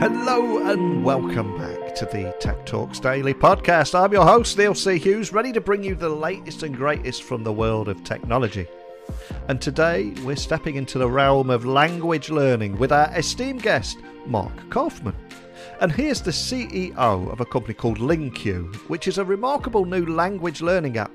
Hello and welcome back to the Tech Talks Daily podcast. I'm your host, Neil C. Hughes, ready to bring you the latest and greatest from the world of technology. And today we're stepping into the realm of language learning with our esteemed guest, Mark Kaufmann. And here's the CEO of a company called LingQ, which is a remarkable new language learning app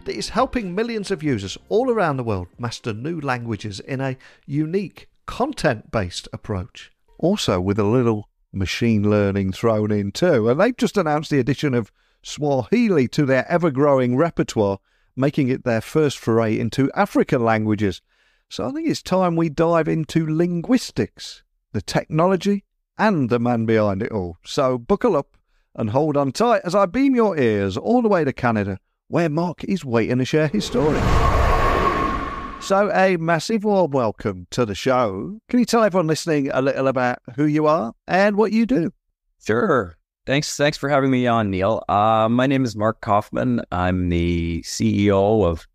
that is helping millions of users all around the world master new languages in a unique, content-based approach. Also with a little machine learning thrown in too. And they've just announced the addition of Swahili to their ever-growing repertoire, making it their first foray into African languages. So I think it's time we dive into linguistics, the technology and the man behind it all. So buckle up and hold on tight as I beam your ears all the way to Canada, where Mark is waiting to share his story. So a massive warm welcome to the show. Can you tell everyone listening a little about who you are and what you do? Sure. Thanks for having me on, Neil. My name is Mark Kaufmann. I'm the CEO of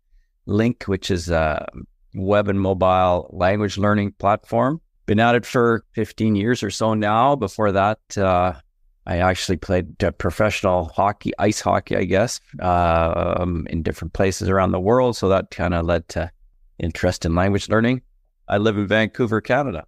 LingQ, which is a web and mobile language learning platform. Been at it for 15 years or so now. Before that, I actually played professional hockey, ice hockey, I guess, in different places around the world. So that kind of led to interest in language learning. I live in Vancouver, Canada.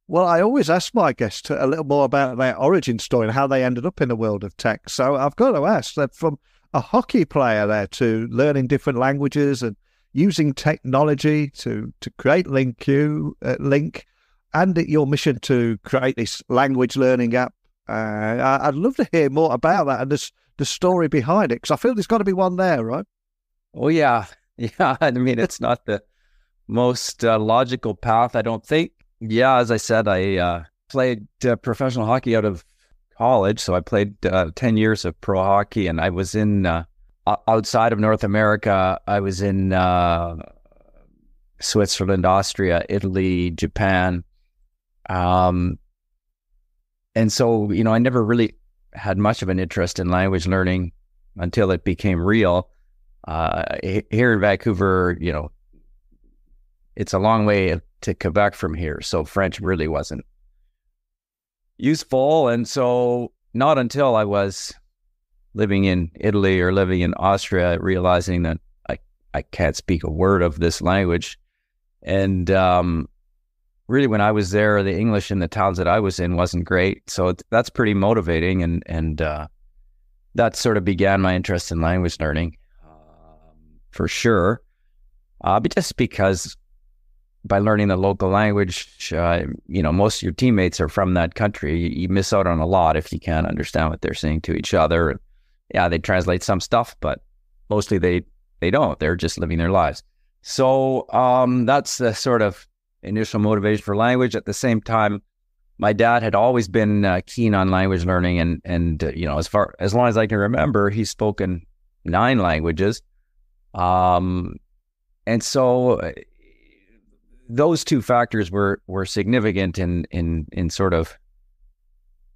Well, I always ask my guests a little more about their origin story and how they ended up in the world of tech. So I've got to ask that from a hockey player there to learning different languages and using technology to create LingQ, Link, and your mission to create this language learning app. I'd love to hear more about that and the story behind it, because I feel there's got to be one there, right? Oh, yeah. Yeah, I mean, it's not the most logical path, I don't think. Yeah, as I said, I played professional hockey out of college. So I played 10 years of pro hockey, and I was in outside of North America. I was in Switzerland, Austria, Italy, Japan. And so, I never really had much of an interest in language learning until it became real. Here in Vancouver, it's a long way to Quebec from here. So French really wasn't useful. And so not until I was living in Italy or living in Austria, realizing that I can't speak a word of this language. And really, when I was there, the English in the towns that I was in wasn't great. So that's pretty motivating. And that sort of began my interest in language learning. For sure, but just because by learning the local language, most of your teammates are from that country. You miss out on a lot if you can't understand what they're saying to each other. Yeah, they translate some stuff, but mostly they don't. They're just living their lives. So that's the sort of initial motivation for language. At the same time, my dad had always been keen on language learning, and as long as I can remember, he's spoken 9 languages. And so those two factors were significant in sort of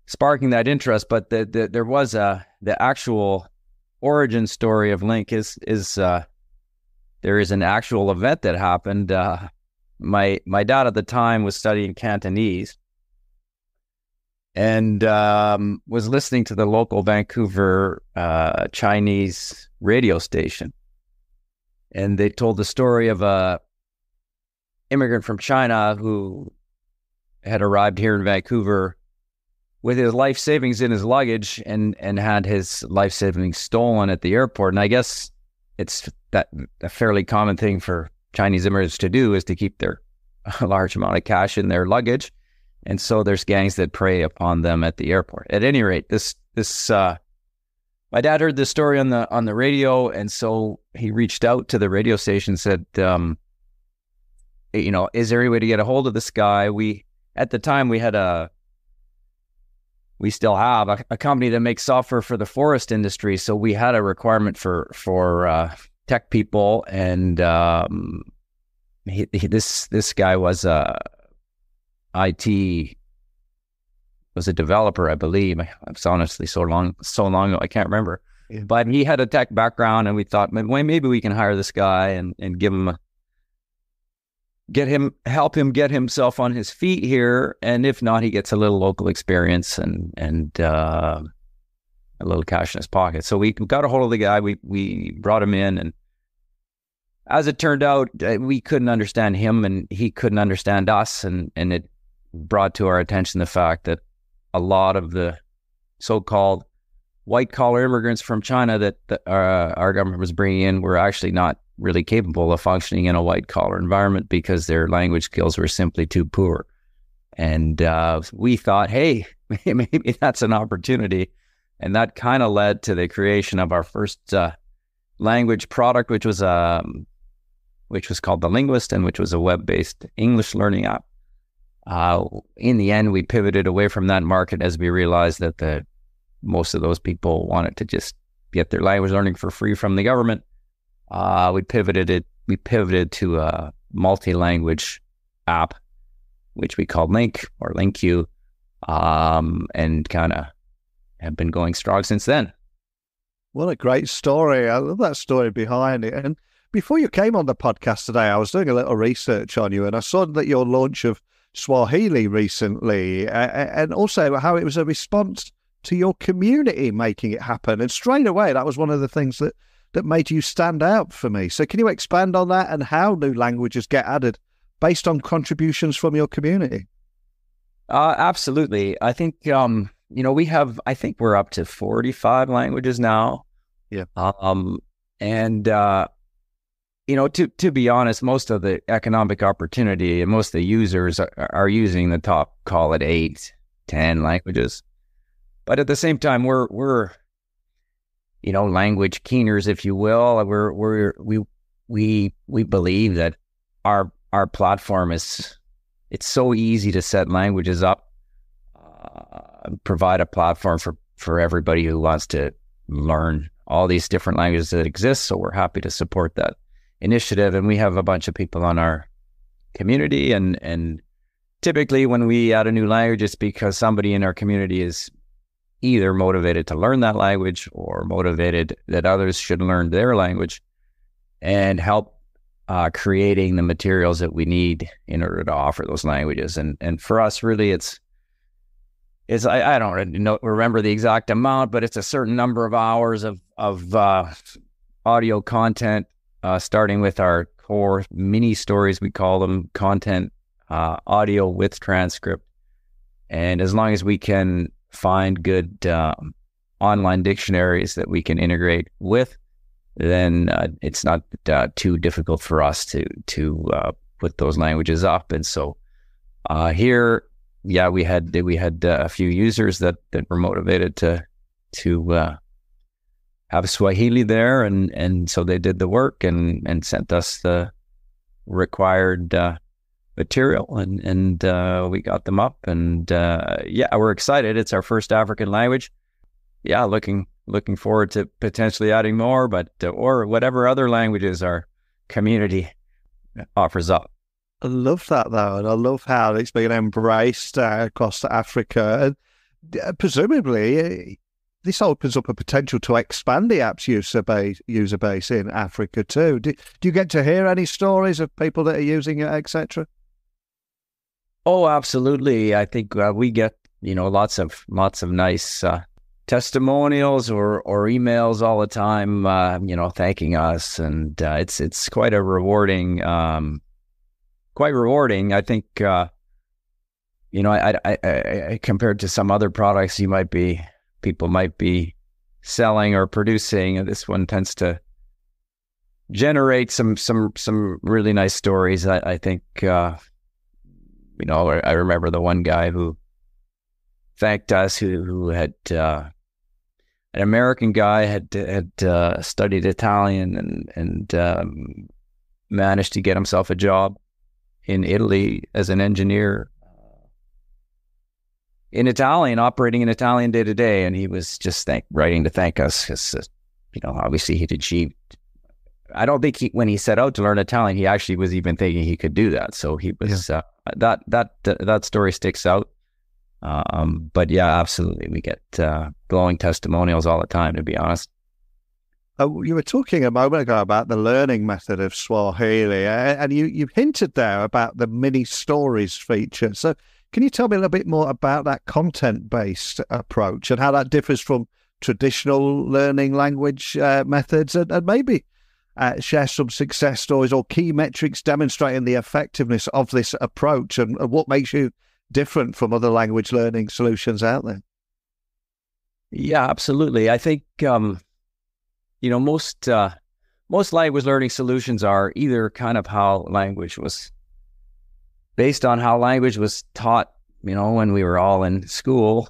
sparking that interest. But there was the actual origin story of Link is there is an actual event that happened. My dad at the time was studying Cantonese and was listening to the local Vancouver Chinese radio station. And they told the story of a immigrant from China who had arrived here in Vancouver with his life savings in his luggage and had his life savings stolen at the airport. And I guess it's a fairly common thing for Chinese immigrants to do is to keep their large amount of cash in their luggage. And so there's gangs that prey upon them at the airport. At any rate, this my dad heard this story on the radio, and so he reached out to the radio station and said, is there any way to get a hold of this guy? At the time we still have a company that makes software for the forest industry, so we had a requirement for tech people, and this guy was IT. Was a developer, I believe. It's honestly so long ago, I can't remember. Yeah. But he had a tech background, and we thought maybe we can hire this guy and give him help him get himself on his feet here, and if not, he gets a little local experience and a little cash in his pocket. So we got a hold of the guy. We brought him in, and as it turned out, we couldn't understand him, and he couldn't understand us, and it brought to our attention the fact that a lot of the so-called white-collar immigrants from China that our government was bringing in were actually not really capable of functioning in a white-collar environment because their language skills were simply too poor. And we thought, hey, maybe that's an opportunity. And that kind of led to the creation of our first language product, which was called The Linguist, and which was a web-based English learning app. In the end, we pivoted away from that market as we realized that most of those people wanted to just get their language learning for free from the government. We pivoted to a multi-language app, which we called LingQ, and kind of have been going strong since then. What a great story. I love that story behind it. And before you came on the podcast today, I was doing a little research on you, and I saw that your launch of Swahili recently, and also how it was a response to your community making it happen. And straight away, that was one of the things that made you stand out for me. So can you expand on that and how new languages get added based on contributions from your community? Absolutely. I think, I think we're up to 45 languages now. Yeah. To be honest, most of the economic opportunity and most of the users are using the top, call it 8, 10 languages. But at the same time, we're language keeners, if you will. We believe that our platform it's so easy to set languages up, provide a platform for everybody who wants to learn all these different languages that exist. So we're happy to support that initiative, and we have a bunch of people on our community, and typically when we add a new language, it's because somebody in our community is either motivated to learn that language or motivated that others should learn their language, and help creating the materials that we need in order to offer those languages. And for us, really, it's I don't really remember the exact amount, but it's a certain number of hours of audio content, starting with our core mini stories, we call them, content, audio with transcript. And as long as we can find good online dictionaries that we can integrate with, then it's not too difficult for us to put those languages up. And so here, we had a few users that were motivated to have Swahili there, and so they did the work and sent us the required material, and we got them up, and we're excited. It's our first African language. Looking forward to potentially adding more, but or whatever other languages our community offers up. I love that, though, and I love how it's been embraced across Africa. And presumably, this opens up a potential to expand the app's user base in Africa too. Do you get to hear any stories of people that are using it, etc.? Oh, absolutely. I think we get lots of nice testimonials or emails all the time, thanking us, and it's quite a rewarding. Quite rewarding. I think, I compared to some other products people might be selling or producing, this one tends to generate some really nice stories. I think, I remember the one guy who thanked us who had, an American guy had studied Italian and managed to get himself a job in Italy as an engineer in Italian, operating in Italian day to day, and he was just writing to thank us because obviously he'd achieved. I don't think when he set out to learn Italian, he actually was even thinking he could do that. So he was that story sticks out. But absolutely, we get glowing testimonials all the time, to be honest. You were talking a moment ago about the learning method of Swahili, and you hinted there about the mini stories feature. So can you tell me a little bit more about that content-based approach and how that differs from traditional learning language methods, and maybe share some success stories or key metrics demonstrating the effectiveness of this approach and what makes you different from other language learning solutions out there? Yeah, absolutely. I think most language learning solutions are either kind of how language was based on how language was taught, when we were all in school,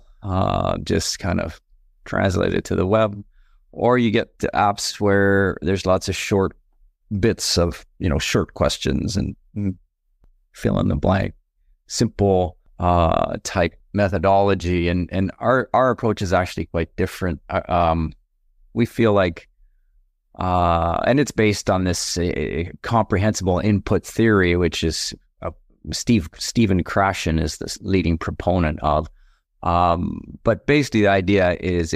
just kind of translated to the web, or you get to apps where there's lots of short bits of, short questions and fill in the blank, simple type methodology. And our approach is actually quite different. We feel like, and it's based on this comprehensible input theory, which is Stephen Krashen is the leading proponent of. But basically the idea is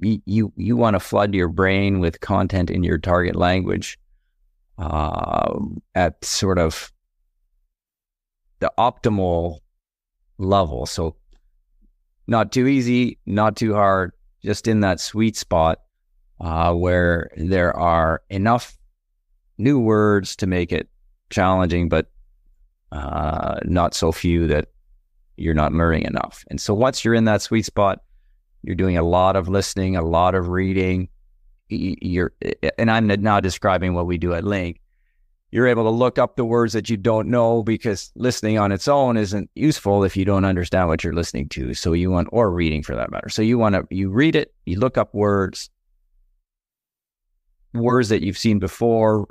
you want to flood your brain with content in your target language at sort of the optimal level. So not too easy, not too hard, just in that sweet spot where there are enough new words to make it challenging, but not so few that you're not learning enough. And so once you're in that sweet spot, you're doing a lot of listening, a lot of reading. And I'm now describing what we do at Link. You're able to look up the words that you don't know, because listening on its own isn't useful if you don't understand what you're listening to. So or reading for that matter. So you read it, you look up words that you've seen before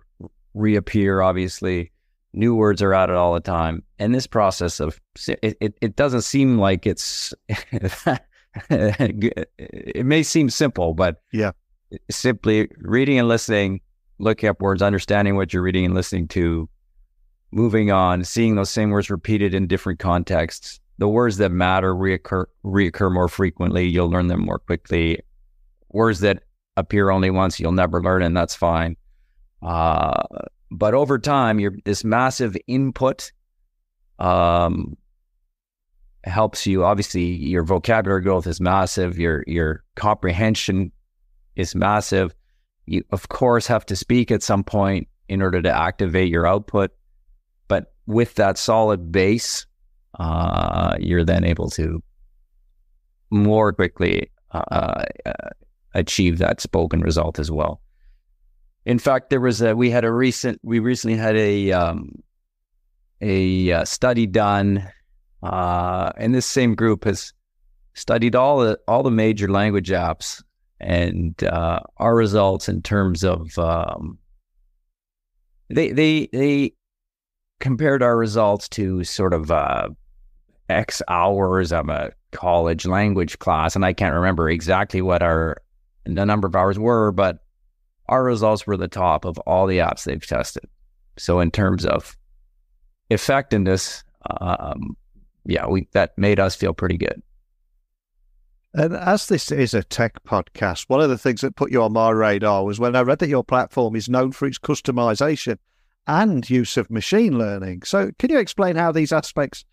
reappear, obviously. New words are added all the time. And this process of, it doesn't seem like it's, it may seem simple, but yeah, simply reading and listening, looking up words, understanding what you're reading and listening to, moving on, seeing those same words repeated in different contexts. The words that matter reoccur more frequently. You'll learn them more quickly. Words that appear only once, you'll never learn, and that's fine. But over time, this massive input helps you. Obviously, your vocabulary growth is massive. Your comprehension is massive. You, of course, have to speak at some point in order to activate your output. But with that solid base, you're then able to more quickly achieve that spoken result as well. In fact, we recently had a study done, and this same group has studied all the major language apps, and our results in terms of they compared our results to sort of X hours of a college language class, and I can't remember exactly what the number of hours were, but our results were the top of all the apps they've tested. So in terms of effectiveness, that made us feel pretty good. And as this is a tech podcast, one of the things that put you on my radar was when I read that your platform is known for its customization and use of machine learning. So can you explain how these aspects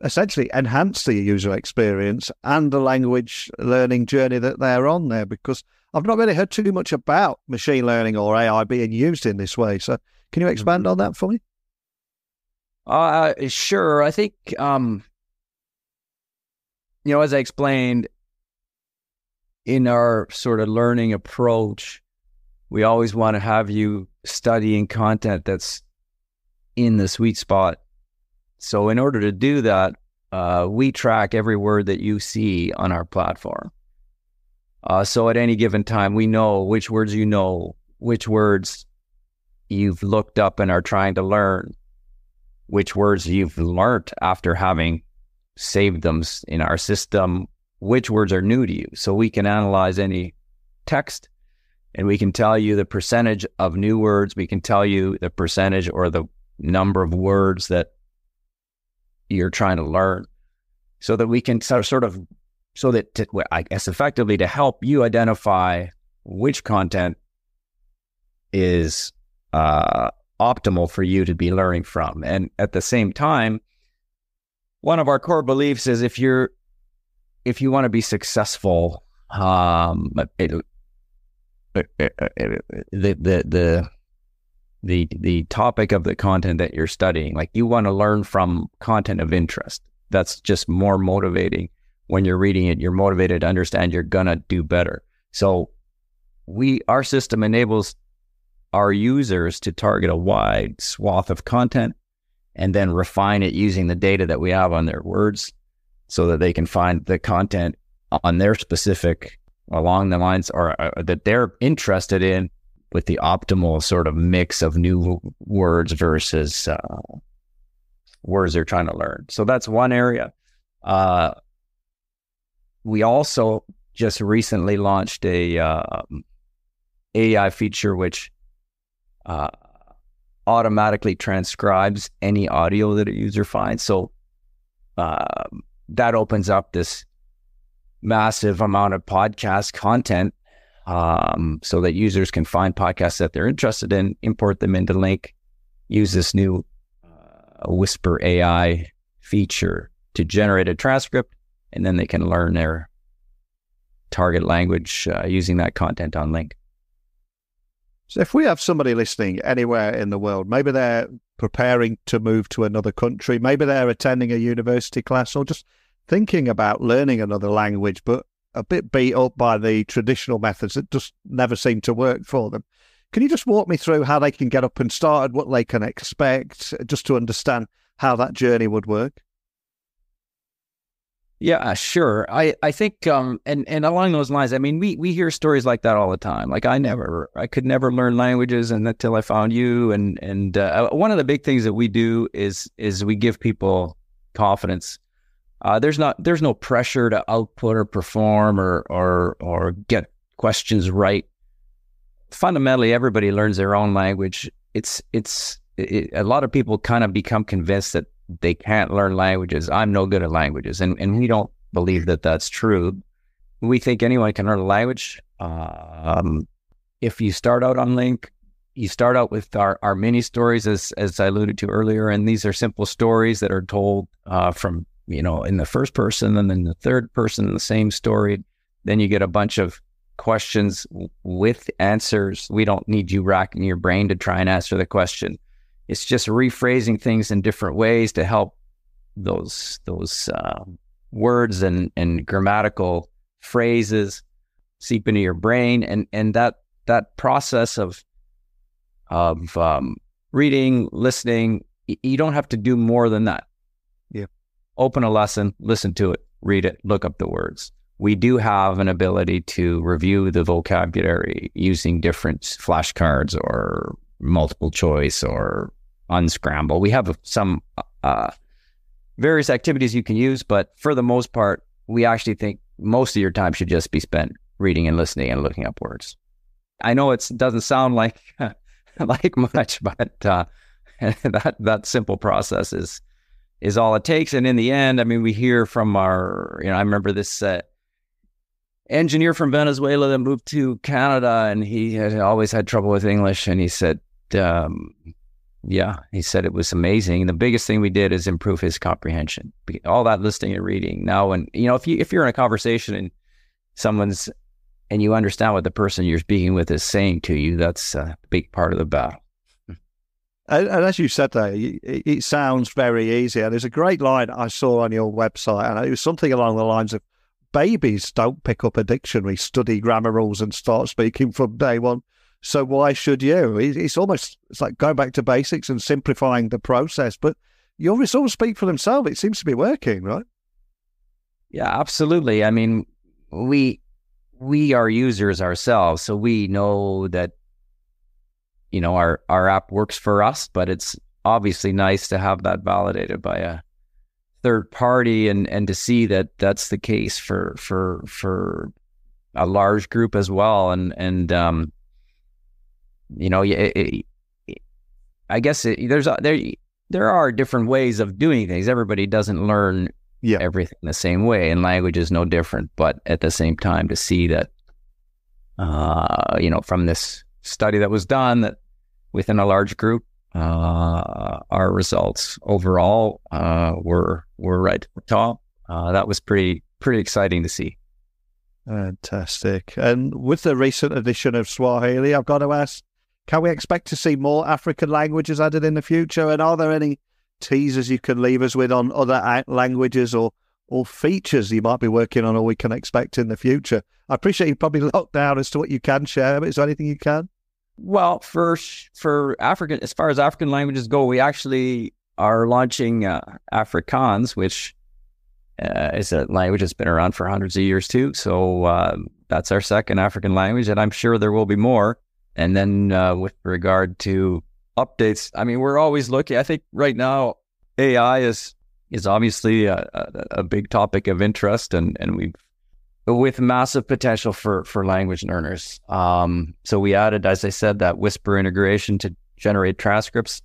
essentially enhance the user experience and the language learning journey that they're on there? Because I've not really heard too much about machine learning or AI being used in this way. So can you expand on that for me? Sure. I think, as I explained, in our sort of learning approach, we always want to have you studying content that's in the sweet spot. So in order to do that, we track every word that you see on our platform. So at any given time, we know which words which words you've looked up and are trying to learn, which words you've learned after having saved them in our system, which words are new to you. So we can analyze any text and we can tell you the percentage of new words. We can tell you the percentage or the number of words that you're trying to learn, so that we can effectively to help you identify which content is optimal for you to be learning from. And at the same time, one of our core beliefs is if you want to be successful, the topic of the content that you're studying, like you want to learn from content of interest. That's just more motivating. When you're reading it, you're motivated to understand you're gonna do better. So our system enables our users to target a wide swath of content and then refine it using the data that we have on their words so that they can find the content on their specific, along the lines or that they're interested in, with the optimal sort of mix of new words versus words they're trying to learn. So that's one area. We also just recently launched a AI feature which automatically transcribes any audio that a user finds. So that opens up this massive amount of podcast content so that users can find podcasts that they're interested in, import them into LingQ, use this new Whisper AI feature to generate a transcript, and then they can learn their target language using that content on LingQ. So if we have somebody listening anywhere in the world, maybe they're preparing to move to another country, maybe they're attending a university class or just thinking about learning another language, but a bit beat up by the traditional methods that just never seem to work for them. Can you just walk me through how they can get up and started, what they can expect, just to understand how that journey would work? Yeah, sure. I think, and along those lines, I mean, we hear stories like that all the time. Like I could never learn languages until I found you. And one of the big things that we do is we give people confidence. There's no pressure to output or perform or get questions right. Fundamentally, everybody learns their own language. A lot of people kind of become convinced that they can't learn languages. I'm no good at languages. And we don't believe that that's true. We think anyone can learn a language. If you start out on LingQ, you start out with our mini stories, as I alluded to earlier. And these are simple stories that are told from, in the first person and then the third person in the same story. Then you get a bunch of questions with answers. We don't need you racking your brain to try and answer the question. It's just rephrasing things in different ways to help those words and grammatical phrases seep into your brain, and that process of reading, listening, you don't have to do more than that. Yeah. Open a lesson, listen to it, read it, look up the words. We do have an ability to review the vocabulary using different flashcards or multiple choice or unscramble. We have some various activities you can use, but for the most part, we actually think most of your time should just be spent reading and listening and looking up words. I know it doesn't sound like much, but that simple process is all it takes. And in the end, I mean, we hear from I remember this engineer from Venezuela that moved to Canada, and he had always had trouble with English, and he said, he said it was amazing. The biggest thing we did is improve his comprehension. All that listening and reading. Now, when if you're in a conversation and you understand what the person you're speaking with is saying to you, that's a big part of the battle. And as you said there, it sounds very easy. And there's a great line I saw on your website, and it was something along the lines of, babies don't pick up a dictionary, study grammar rules, and start speaking from day one. So why should you? It's like going back to basics and simplifying the process. But your results speak for themselves. It seems to be working, right? Yeah, absolutely. I mean, we are users ourselves, so we know that our app works for us. But it's obviously nice to have that validated by a third party and to see that that's the case for a large group as well. I guess there are different ways of doing things. Everybody doesn't learn everything the same way, and language is no different. But at the same time, to see that, from this study that was done that within a large group, our results overall were right at the top. That was pretty exciting to see. Fantastic. And with the recent addition of Swahili, I've got to ask, can we expect to see more African languages added in the future? And are there any teasers you can leave us with on other languages or features you might be working on or we can expect in the future? I appreciate you probably locked down as to what you can share, but is there anything you can? Well, for African, as far as African languages go, we actually are launching Afrikaans, which is a language that's been around for hundreds of years too. So that's our second African language, and I'm sure there will be more. And then with regard to updates, I mean, we're always looking. I think right now AI is obviously a big topic of interest, and we've with massive potential for language learners. So we added, as I said, that Whisper integration to generate transcripts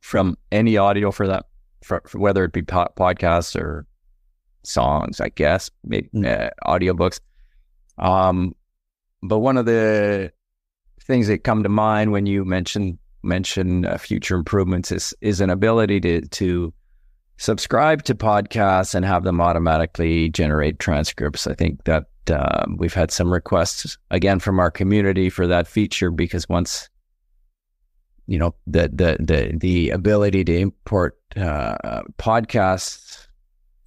from any audio for that, for whether it be podcasts or songs, I guess, maybe audiobooks. But one of the things that come to mind when you mention future improvements is an ability to subscribe to podcasts and have them automatically generate transcripts. I think that we've had some requests again from our community for that feature, because once the ability to import podcasts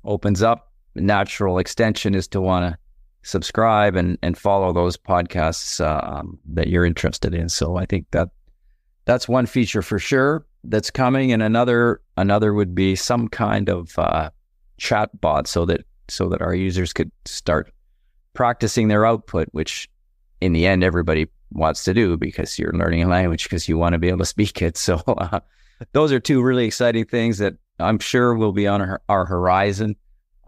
opens up, the natural extension is to want to subscribe and follow those podcasts that you're interested in. So I think that's one feature for sure that's coming, and another would be some kind of chat bot so that our users could start practicing their output, which in the end everybody wants to do, because you're learning a language because you want to be able to speak it. So those are two really exciting things that I'm sure will be on our horizon.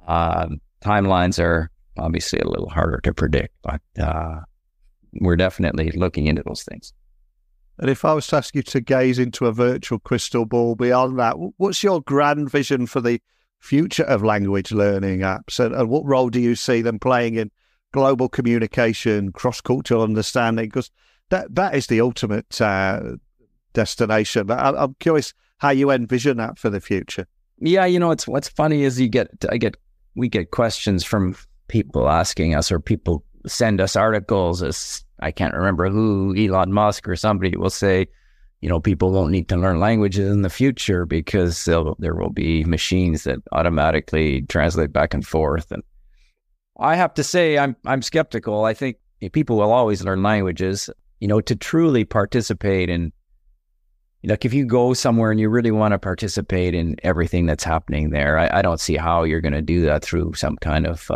Timelines are obviously a little harder to predict, but we're definitely looking into those things. And if I was to ask you to gaze into a virtual crystal ball beyond that, what's your grand vision for the future of language learning apps? And what role do you see them playing in global communication, cross-cultural understanding? Because that is the ultimate destination. But I'm curious how you envision that for the future. Yeah, what's funny is we get questions from people asking us, or people send us articles as I can't remember who, Elon Musk or somebody will say, people won't need to learn languages in the future because there will be machines that automatically translate back and forth. And I have to say, I'm skeptical. I think people will always learn languages, to truly participate in, if you go somewhere and you really want to participate in everything that's happening there, I don't see how you're going to do that through some kind of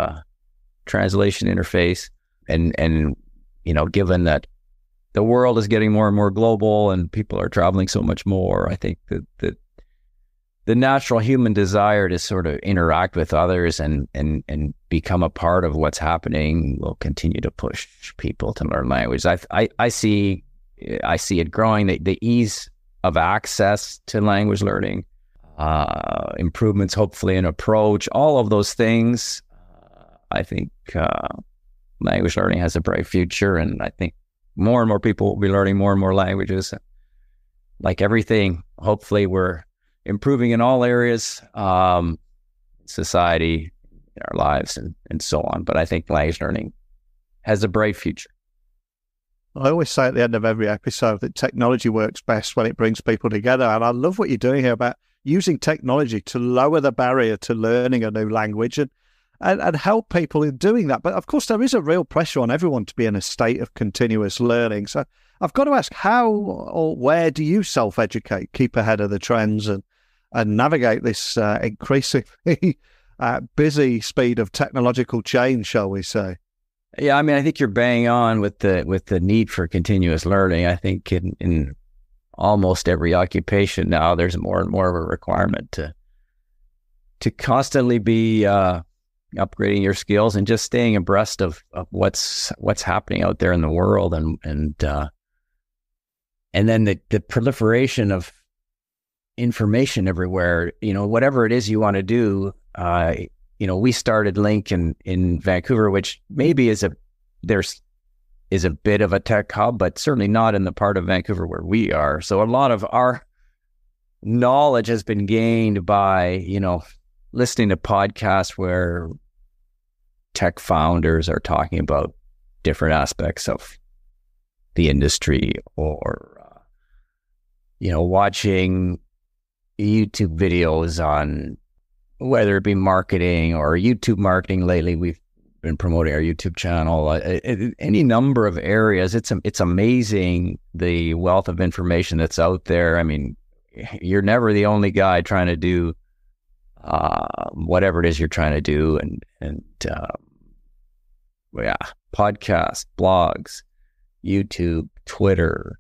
translation interface. And given that the world is getting more and more global and people are traveling so much more, I think that the natural human desire to sort of interact with others and become a part of what's happening will continue to push people to learn language. I see it growing. The ease of access to language learning, improvements hopefully in approach, all of those things. I think language learning has a bright future, and I think more and more people will be learning more and more languages. Like everything, hopefully we're improving in all areas, society, in our lives, and so on. But I think language learning has a bright future. I always say at the end of every episode that technology works best when it brings people together. And I love what you're doing here about using technology to lower the barrier to learning a new language and help people in doing that. But of course, there is a real pressure on everyone to be in a state of continuous learning. So I've got to ask, how or where do you self-educate, keep ahead of the trends and navigate this increasingly busy speed of technological change, shall we say? Yeah, I mean, I think you're bang on with the need for continuous learning. I think in almost every occupation now, there's more and more of a requirement to constantly be upgrading your skills and just staying abreast of what's happening out there in the world, and then the proliferation of information everywhere. Whatever it is you want to do. We started LingQ in Vancouver, which maybe there's is a bit of a tech hub, but certainly not in the part of Vancouver where we are. So a lot of our knowledge has been gained by, listening to podcasts where tech founders are talking about different aspects of the industry, or watching YouTube videos on whether it be marketing or YouTube marketing. Lately, we've been promoting our YouTube channel, any number of areas. It's amazing the wealth of information that's out there. I mean, you're never the only guy trying to do whatever it is you're trying to do, and podcasts, blogs, YouTube, Twitter.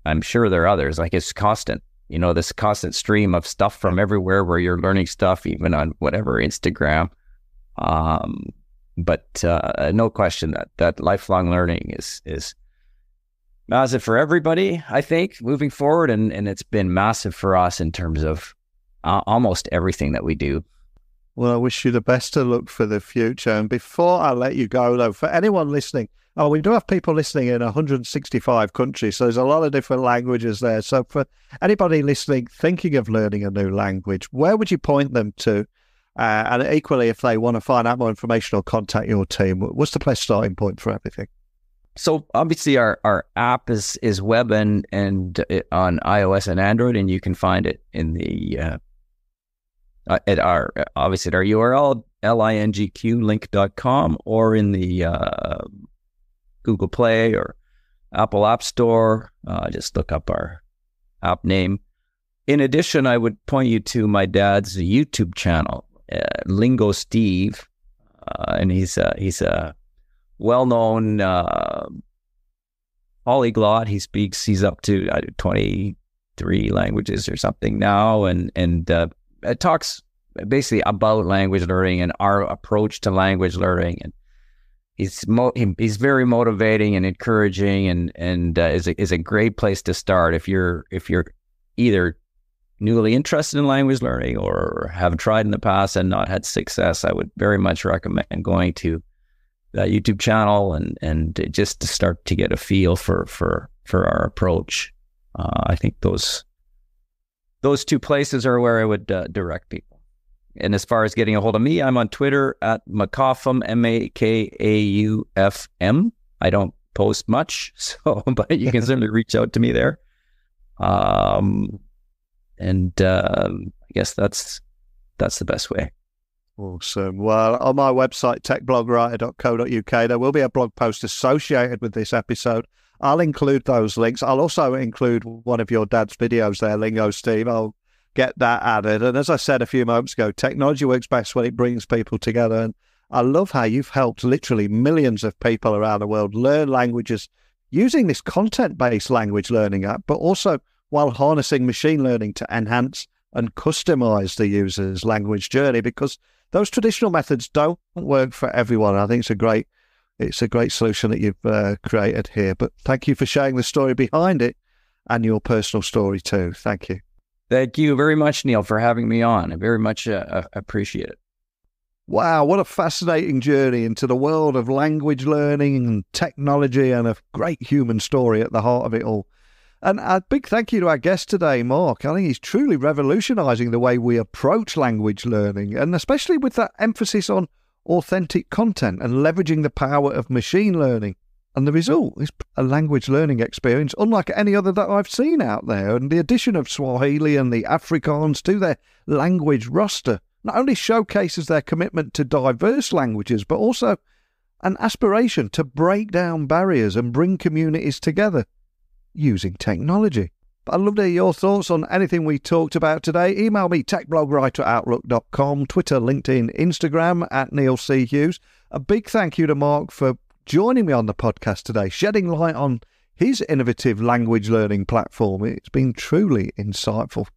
I'm sure there are others. Like, it's constant, this constant stream of stuff from everywhere where you're learning stuff, even on whatever, Instagram. But no question that lifelong learning is massive for everybody, I think, moving forward. And it's been massive for us in terms of almost everything that we do. Well, I wish you the best of luck for the future. And before I let you go, though, for anyone listening, we do have people listening in 165 countries, so there's a lot of different languages there. So for anybody listening, thinking of learning a new language, where would you point them to? And equally, if they want to find out more information or contact your team, what's the best starting point for everything? So obviously our app is web and on iOS and Android, and you can find it in the at our URL, lingq.com, or in the Google Play or Apple App Store. Just look up our app name. In addition, I would point you to my dad's YouTube channel, Lingo Steve, and he's a well-known polyglot. He's up to 23 languages or something now, and it talks basically about language learning and our approach to language learning. And he's very motivating and encouraging, and is a great place to start if you're either newly interested in language learning or have tried in the past and not had success. I would very much recommend going to that YouTube channel and just to start to get a feel for our approach. I think those two places are where I would direct people. And as far as getting a hold of me, I'm on Twitter at Makaufm, Makaufm. I don't post much, but you can certainly reach out to me there. I guess that's the best way. Awesome. Well, on my website, techblogwriter.co.uk, there will be a blog post associated with this episode. I'll include those links. I'll also include one of your dad's videos there, Lingo Steve. I'll get that added. And as I said a few moments ago, technology works best when it brings people together. And I love how you've helped literally millions of people around the world learn languages using this content-based language learning app, but also while harnessing machine learning to enhance and customize the user's language journey, because those traditional methods don't work for everyone. I think it's a great solution that you've created here. But thank you for sharing the story behind it and your personal story too. Thank you. Thank you very much, Neil, for having me on. I very much appreciate it. Wow, what a fascinating journey into the world of language learning and technology, and a great human story at the heart of it all. And a big thank you to our guest today, Mark. I think he's truly revolutionising the way we approach language learning, and especially with that emphasis on authentic content and leveraging the power of machine learning. And the result is a language learning experience unlike any other that I've seen out there. And the addition of Swahili and the Afrikaans to their language roster not only showcases their commitment to diverse languages, but also an aspiration to break down barriers and bring communities together using technology. But I'd love to hear your thoughts on anything we talked about today. Email me, techblogwriter@outlook.com, Twitter, LinkedIn, Instagram @Neil C. Hughes. A big thank you to Mark for joining me on the podcast today, shedding light on his innovative language learning platform. It's been truly insightful.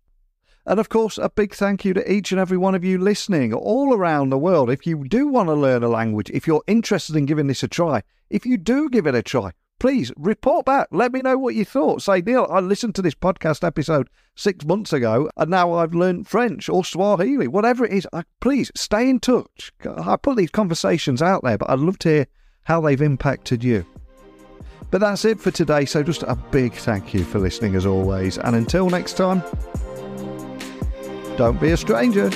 And of course, a big thank you to each and every one of you listening all around the world. If you do want to learn a language, if you're interested in giving this a try, if you do give it a try, please report back. Let me know what you thought. Say, Neil, I listened to this podcast episode 6 months ago and now I've learned French or Swahili, whatever it is. Please stay in touch. I put these conversations out there, but I'd love to hear how they've impacted you. But that's it for today. So just a big thank you for listening as always. And until next time, don't be a stranger.